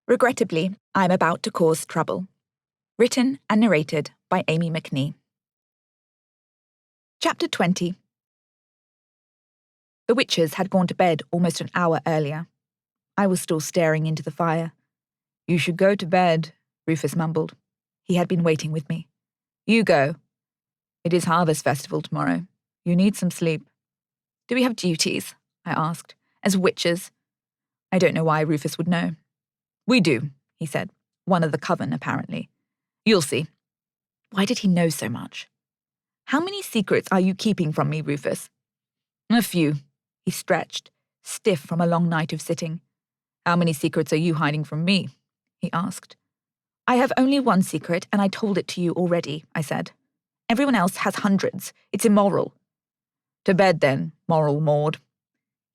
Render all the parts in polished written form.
Regrettably, I'm about to cause trouble. Written and narrated by Amie McNee. Chapter 20. The witches had gone to bed almost an hour earlier. I was still staring into the fire. "You should go to bed," Rufus mumbled. He had been waiting with me. "You go. It is Harvest Festival tomorrow. You need some sleep." "Do we have duties?" I asked. "As witches?" I don't know why Rufus would know. "We do," he said. "One of the coven, apparently. You'll see." Why did he know so much? "How many secrets are you keeping from me, Rufus?" "A few." He stretched, stiff from a long night of sitting. "How many secrets are you hiding from me?" he asked. "I have only one secret, and I told it to you already," I said. "Everyone else has hundreds. It's immoral." "To bed, then, moral Maude."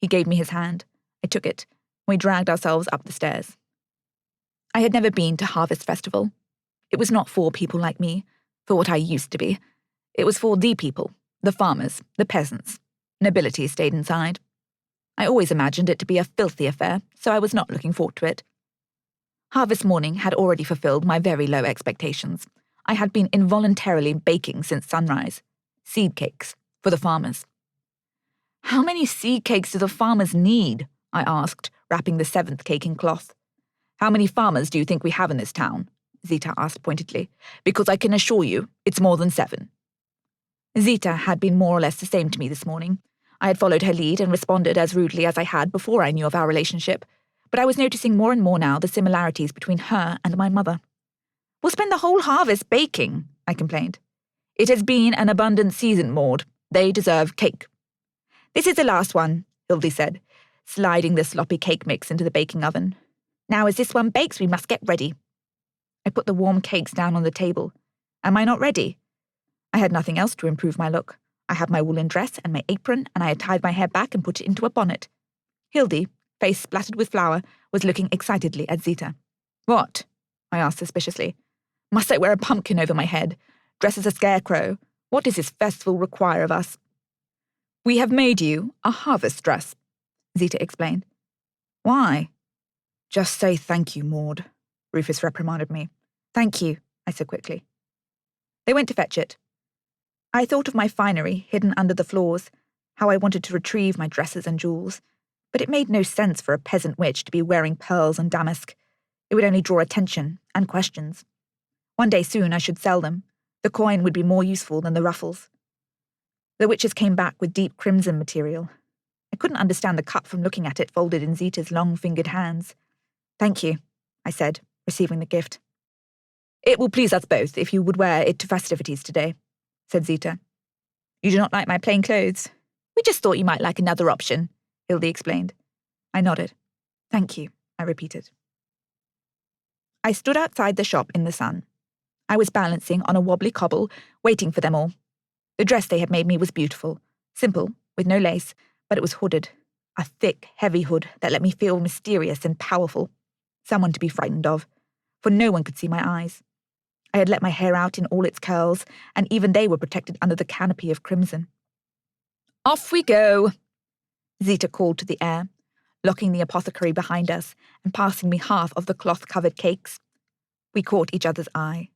He gave me his hand. I took it, and we dragged ourselves up the stairs. I had never been to Harvest Festival. It was not for people like me, for what I used to be. It was for the people, the farmers, the peasants. Nobility stayed inside. I always imagined it to be a filthy affair, so I was not looking forward to it. Harvest morning had already fulfilled my very low expectations. I had been involuntarily baking since sunrise. Seed cakes, for the farmers. "How many seed cakes do the farmers need?" I asked, wrapping the 7th cake in cloth. "How many farmers do you think we have in this town?" Zita asked pointedly. "Because I can assure you, it's more than 7. Zita had been more or less the same to me this morning. I had followed her lead and responded as rudely as I had before I knew of our relationship, but I was noticing more and more now the similarities between her and my mother. "We'll spend the whole harvest baking," I complained. "It has been an abundant season, Maude. They deserve cake." "This is the last one," Hildy said, sliding the sloppy cake mix into the baking oven. "Now as this one bakes, we must get ready." I put the warm cakes down on the table. Am I not ready? I had nothing else to improve my look. I had my woolen dress and my apron, and I had tied my hair back and put it into a bonnet. Hildy, face splattered with flour, was looking excitedly at Zita. "What?" I asked suspiciously. "Must I wear a pumpkin over my head? Dress as a scarecrow? What does this festival require of us?" "We have made you a harvest dress," Zita explained. "Why?" "Just say thank you, Maude," Rufus reprimanded me. "Thank you," I said quickly. They went to fetch it. I thought of my finery hidden under the floors, how I wanted to retrieve my dresses and jewels, but it made no sense for a peasant witch to be wearing pearls and damask. It would only draw attention and questions. One day soon I should sell them. The coin would be more useful than the ruffles. The witches came back with deep crimson material. I couldn't understand the cut from looking at it folded in Zita's long-fingered hands. "Thank you," I said, receiving the gift. "It will please us both if you would wear it to festivities today," said Zita. "You do not like my plain clothes?" "We just thought you might like another option," Hildy explained. I nodded. "Thank you," I repeated. I stood outside the shop in the sun. I was balancing on a wobbly cobble, waiting for them all. The dress they had made me was beautiful, simple, with no lace, but it was hooded. A thick, heavy hood that let me feel mysterious and powerful. Someone to be frightened of, for no one could see my eyes. I had let my hair out in all its curls, and even they were protected under the canopy of crimson. "Off we go," Zita called to the air, locking the apothecary behind us and passing me half of the cloth-covered cakes. We caught each other's eye.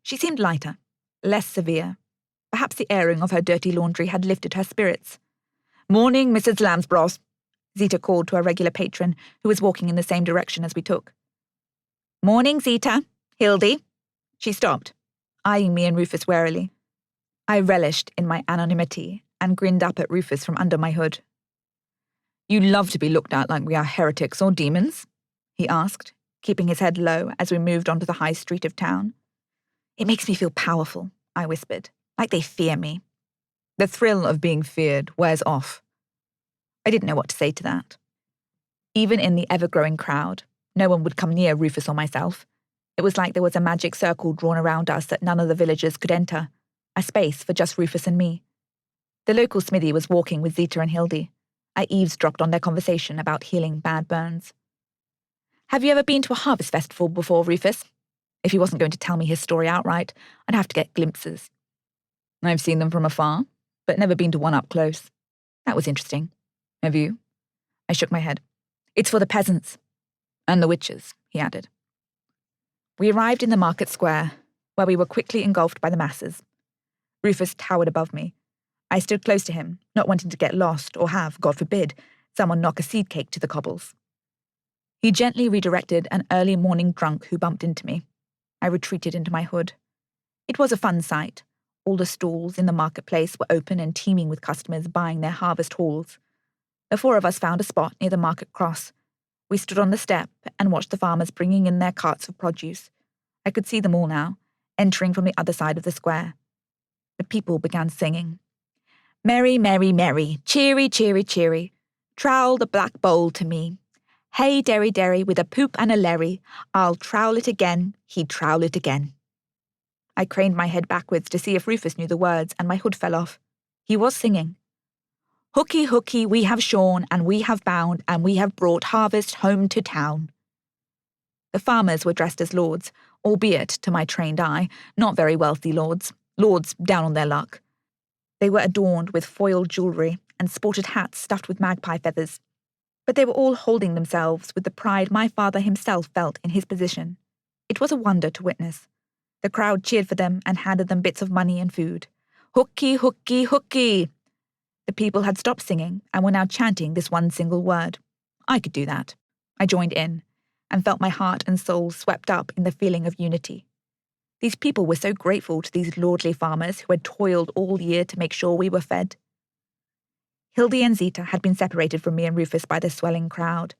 She seemed lighter, less severe. Perhaps the airing of her dirty laundry had lifted her spirits. "Morning, Mrs. Lambsbrough," Zita called to a regular patron who was walking in the same direction as we took. "Morning, Zita. Hildy." She stopped, eyeing me and Rufus warily. I relished in my anonymity and grinned up at Rufus from under my hood. "You love to be looked at like we are heretics or demons?" he asked, keeping his head low as we moved onto the high street of town. "It makes me feel powerful," I whispered, "like they fear me." "The thrill of being feared wears off." I didn't know what to say to that. Even in the ever-growing crowd, no one would come near Rufus or myself. It was like there was a magic circle drawn around us that none of the villagers could enter, a space for just Rufus and me. The local smithy was walking with Zita and Hildy. I eavesdropped on their conversation about healing bad burns. "Have you ever been to a harvest festival before, Rufus?" If he wasn't going to tell me his story outright, I'd have to get glimpses. "I've seen them from afar, but never been to one up close." "That was interesting. Have you?" I shook my head. "It's for the peasants." "And the witches," he added. We arrived in the market square, where we were quickly engulfed by the masses. Rufus towered above me. I stood close to him, not wanting to get lost or have, God forbid, someone knock a seed cake to the cobbles. He gently redirected an early morning drunk who bumped into me. I retreated into my hood. It was a fun sight. All the stalls in the marketplace were open and teeming with customers buying their harvest hauls. The four of us found a spot near the market cross. We stood on the step and watched the farmers bringing in their carts of produce. I could see them all now, entering from the other side of the square. The people began singing. Merry, merry, merry, cheery, cheery, cheery, trowel the black bowl to me. Hey, derry, derry, with a poop and a lerry, I'll trowel it again, he'd trowel it again. I craned my head backwards to see if Rufus knew the words, and my hood fell off. He was singing. Hooky, hooky, we have shorn, and we have bound, and we have brought harvest home to town. The farmers were dressed as lords, albeit, to my trained eye, not very wealthy lords down on their luck. They were adorned with foiled jewellery and sported hats stuffed with magpie feathers. But they were all holding themselves with the pride my father himself felt in his position. It was a wonder to witness. The crowd cheered for them and handed them bits of money and food. Hooky, hooky, hooky! The people had stopped singing and were now chanting this one single word. I could do that. I joined in and felt my heart and soul swept up in the feeling of unity. These people were so grateful to these lordly farmers who had toiled all year to make sure we were fed. Hildy and Zita had been separated from me and Rufus by the swelling crowd.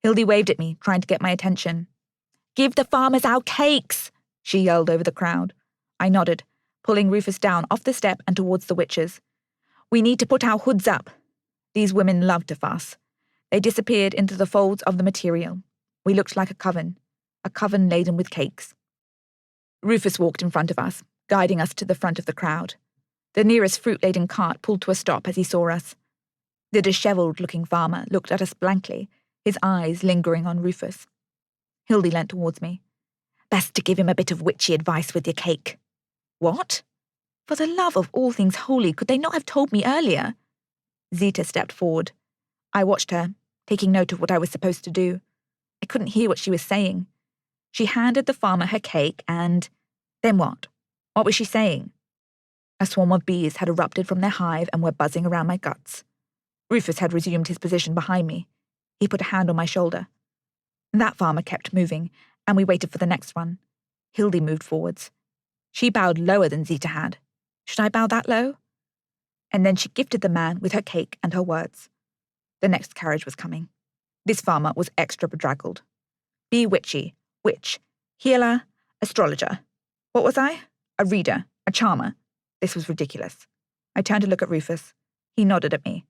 Hildy waved at me, trying to get my attention. Give the farmers our cakes, she yelled over the crowd. I nodded, pulling Rufus down off the step and towards the witches. We need to put our hoods up. These women loved to fuss. They disappeared into the folds of the material. We looked like a coven laden with cakes. Rufus walked in front of us, guiding us to the front of the crowd. The nearest fruit-laden cart pulled to a stop as he saw us. The dishevelled-looking farmer looked at us blankly, his eyes lingering on Rufus. Hildy leant towards me. Best to give him a bit of witchy advice with your cake. What? For the love of all things holy, could they not have told me earlier? Zita stepped forward. I watched her, taking note of what I was supposed to do. I couldn't hear what she was saying. She handed the farmer her cake and... Then what? What was she saying? A swarm of bees had erupted from their hive and were buzzing around my guts. Rufus had resumed his position behind me. He put a hand on my shoulder. That farmer kept moving, and we waited for the next one. Hildy moved forwards. She bowed lower than Zita had. Should I bow that low? And then she gifted the man with her cake and her words. The next carriage was coming. This farmer was extra bedraggled. Be witchy, witch, healer, astrologer. What was I? A reader, a charmer. This was ridiculous. I turned to look at Rufus. He nodded at me.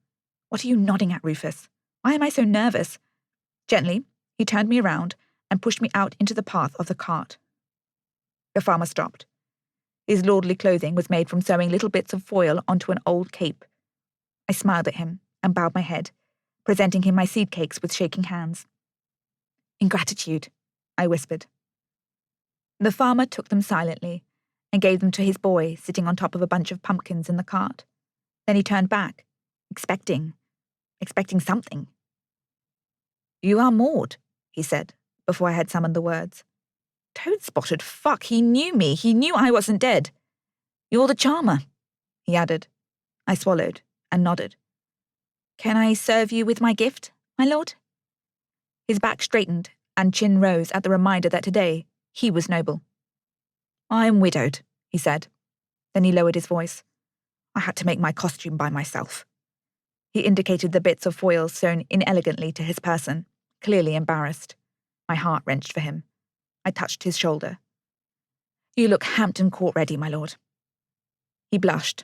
What are you nodding at, Rufus? Why am I so nervous? Gently, he turned me around and pushed me out into the path of the cart. The farmer stopped. His lordly clothing was made from sewing little bits of foil onto an old cape. I smiled at him and bowed my head, presenting him my seed cakes with shaking hands. In gratitude, I whispered. The farmer took them silently and gave them to his boy sitting on top of a bunch of pumpkins in the cart. Then he turned back, expecting something. You are Maude, he said, before I had summoned the words. Toad-spotted fuck, he knew me. He knew I wasn't dead. You're the charmer, he added. I swallowed and nodded. Can I serve you with my gift, my lord? His back straightened and chin rose at the reminder that today he was noble. I am widowed, he said. Then he lowered his voice. I had to make my costume by myself. He indicated the bits of foil sewn inelegantly to his person, clearly embarrassed. My heart wrenched for him. I touched his shoulder. You look Hampton Court ready, my lord. He blushed.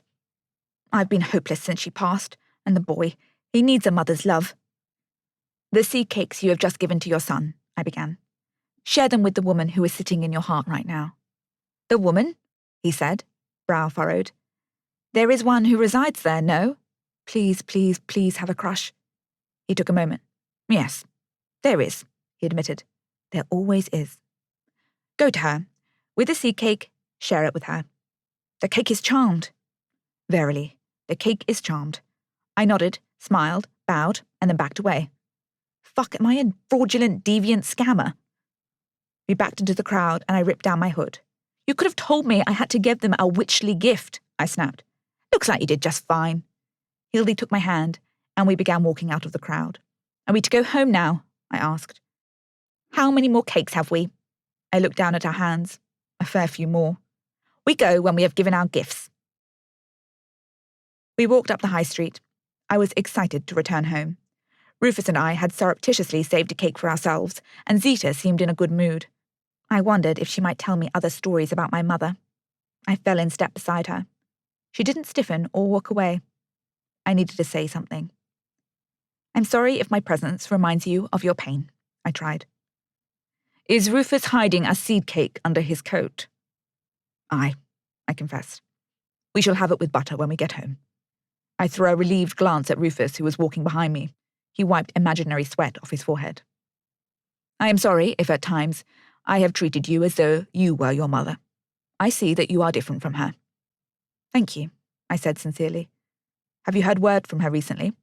I've been hopeless since she passed, and the boy, he needs a mother's love. The seed cakes you have just given to your son, I began. Share them with the woman who is sitting in your heart right now. The woman? He said, brow furrowed. There is one who resides there, no? Please, please, please have a crush. He took a moment. Yes, there is, he admitted. There always is. Go to her. With the seed cake, share it with her. The cake is charmed. Verily, the cake is charmed. I nodded, smiled, bowed, and then backed away. Fuck, am I a fraudulent, deviant scammer? We backed into the crowd and I ripped down my hood. You could have told me I had to give them a witchly gift, I snapped. Looks like you did just fine. Hildy took my hand and we began walking out of the crowd. Are we to go home now? I asked. How many more cakes have we? I looked down at our hands. A fair few more. We go when we have given our gifts. We walked up the high street. I was excited to return home. Rufus and I had surreptitiously saved a cake for ourselves, and Zita seemed in a good mood. I wondered if she might tell me other stories about my mother. I fell in step beside her. She didn't stiffen or walk away. I needed to say something. I'm sorry if my presence reminds you of your pain, I tried. Is Rufus hiding a seed cake under his coat? Aye, I confessed. We shall have it with butter when we get home. I threw a relieved glance at Rufus, who was walking behind me. He wiped imaginary sweat off his forehead. I am sorry if at times I have treated you as though you were your mother. I see that you are different from her. Thank you, I said sincerely. Have you heard word from her recently?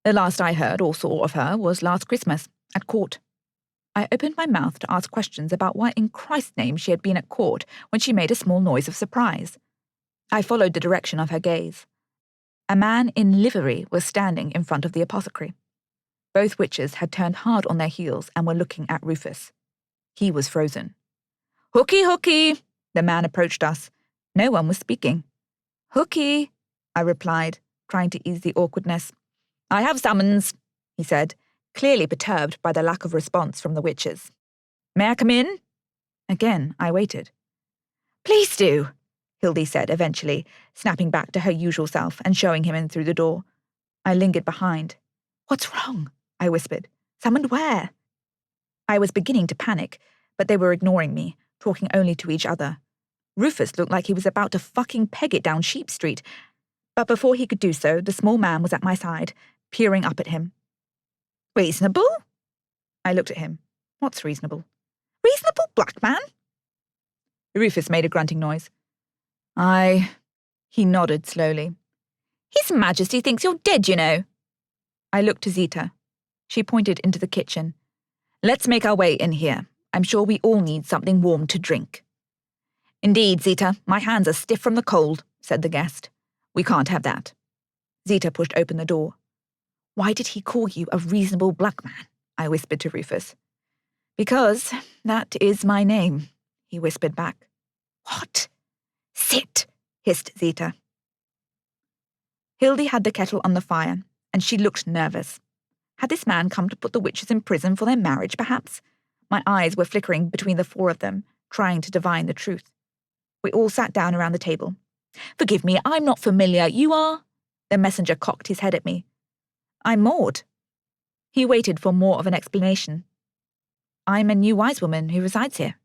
The last I heard or saw of her was last Christmas, at court. I opened my mouth to ask questions about why in Christ's name she had been at court when she made a small noise of surprise. I followed the direction of her gaze. A man in livery was standing in front of the apothecary. Both witches had turned hard on their heels and were looking at Rufus. He was frozen. Hooky, hooky! The man approached us. No one was speaking. Hooky, I replied, trying to ease the awkwardness. I have summons, he said, clearly perturbed by the lack of response from the witches. May I come in? Again, I waited. Please do, Hildy said eventually, snapping back to her usual self and showing him in through the door. I lingered behind. What's wrong? I whispered. Summoned where? I was beginning to panic, but they were ignoring me, talking only to each other. Rufus looked like he was about to fucking peg it down Sheep Street, but before he could do so, the small man was at my side, peering up at him. Reasonable? I looked at him. What's reasonable? Reasonable, black man? Rufus made a grunting noise. He nodded slowly. His Majesty thinks you're dead, you know. I looked to Zita. She pointed into the kitchen. Let's make our way in here. I'm sure we all need something warm to drink. Indeed, Zita, my hands are stiff from the cold, said the guest. We can't have that. Zita pushed open the door. Why did he call you a reasonable black man? I whispered to Rufus. Because that is my name, he whispered back. What? Sit, hissed Zita. Hildy had the kettle on the fire, and she looked nervous. Had this man come to put the witches in prison for their marriage, perhaps? My eyes were flickering between the four of them, trying to divine the truth. We all sat down around the table. Forgive me, I'm not familiar. You are? The messenger cocked his head at me. I'm Maude. He waited for more of an explanation. I'm a new wise woman who resides here.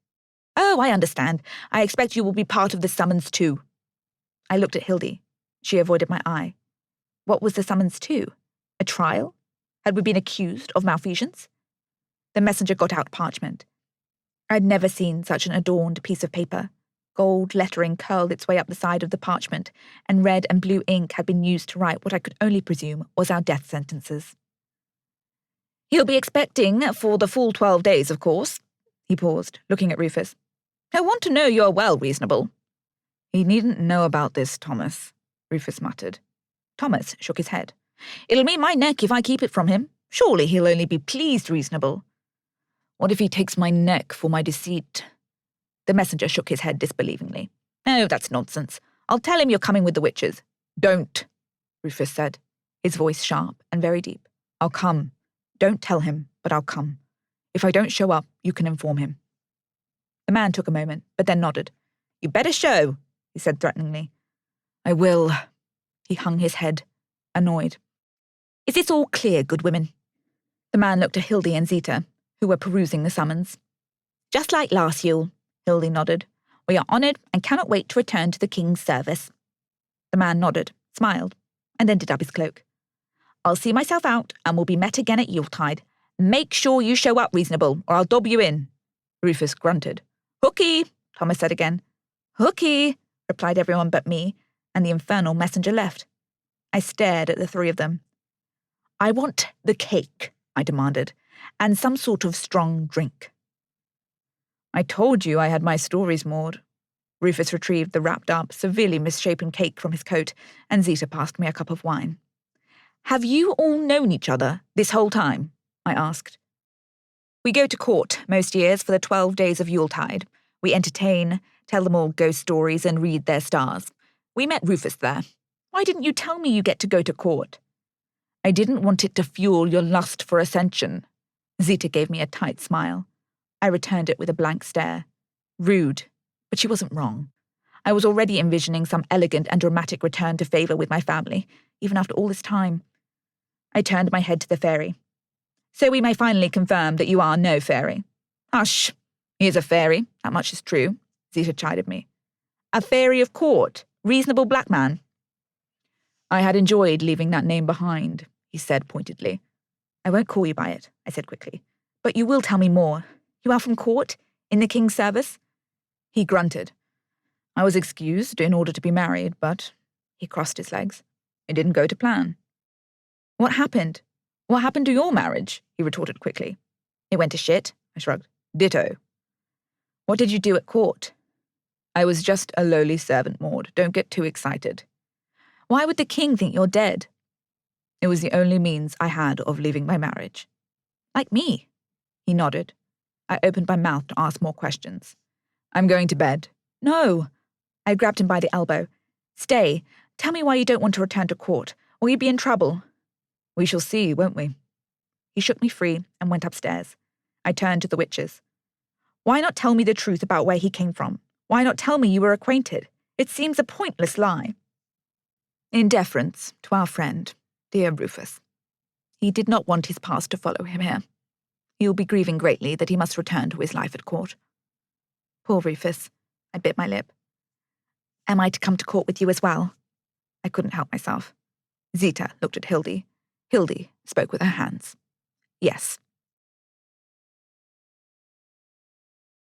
Oh, I understand. I expect you will be part of the summons too. I looked at Hildy. She avoided my eye. What was the summons to? A trial? Had we been accused of malfeasance? The messenger got out parchment. I'd never seen such an adorned piece of paper. Gold lettering curled its way up the side of the parchment, and red and blue ink had been used to write what I could only presume was our death sentences. He'll be expecting for the full 12 days, of course. He paused, looking at Rufus. I want to know you're well reasonable. He needn't know about this, Thomas, Rufus muttered. Thomas shook his head. It'll mean my neck if I keep it from him. Surely he'll only be pleased reasonable. What if he takes my neck for my deceit? The messenger shook his head disbelievingly. Oh, that's nonsense. I'll tell him you're coming with the witches. Don't, Rufus said, his voice sharp and very deep. I'll come. Don't tell him, but I'll come. If I don't show up, you can inform him. The man took a moment, but then nodded. You better show, he said threateningly. I will. He hung his head, annoyed. Is this all clear, good women? The man looked at Hildy and Zita, who were perusing the summons. Just like last Yule, Hildy nodded. We are honoured and cannot wait to return to the king's service. The man nodded, smiled, and then did up his cloak. I'll see myself out and we'll be met again at Yuletide. Make sure you show up reasonable, or I'll dob you in. Rufus grunted. Hooky, Thomas said again. Hooky, replied everyone but me, and the infernal messenger left. I stared at the three of them. I want the cake, I demanded, and some sort of strong drink. I told you I had my stories, Maude. Rufus retrieved the wrapped-up, severely misshapen cake from his coat, and Zita passed me a cup of wine. Have you all known each other this whole time? I asked. We go to court most years for the 12 days of Yuletide. We entertain, tell them all ghost stories, and read their stars. We met Rufus there. Why didn't you tell me you get to go to court? I didn't want it to fuel your lust for ascension. Zita gave me a tight smile. I returned it with a blank stare. Rude, but she wasn't wrong. I was already envisioning some elegant and dramatic return to favour with my family, even after all this time. I turned my head to the fairy. So we may finally confirm that you are no fairy. Hush! He is a fairy, that much is true, Zita chided me. A fairy of court, reasonable black man. I had enjoyed leaving that name behind, he said pointedly. I won't call you by it, I said quickly. But you will tell me more. You are from court? In the king's service? He grunted. I was excused in order to be married, but he crossed his legs. It didn't go to plan. What happened? What happened to your marriage? He retorted quickly. It went to shit, I shrugged. Ditto. What did you do at court? I was just a lowly servant, Maude. Don't get too excited. Why would the king think you're dead? It was the only means I had of leaving my marriage. Like me. He nodded. I opened my mouth to ask more questions. I'm going to bed. No. I grabbed him by the elbow. Stay. Tell me why you don't want to return to court, or you'd be in trouble. We shall see, won't we? He shook me free and went upstairs. I turned to the witches. Why not tell me the truth about where he came from? Why not tell me you were acquainted? It seems a pointless lie. In deference to our friend, dear Rufus. He did not want his past to follow him here. He will be grieving greatly that he must return to his life at court. Poor Rufus. I bit my lip. Am I to come to court with you as well? I couldn't help myself. Zita looked at Hildy. Hildy spoke with her hands. Yes.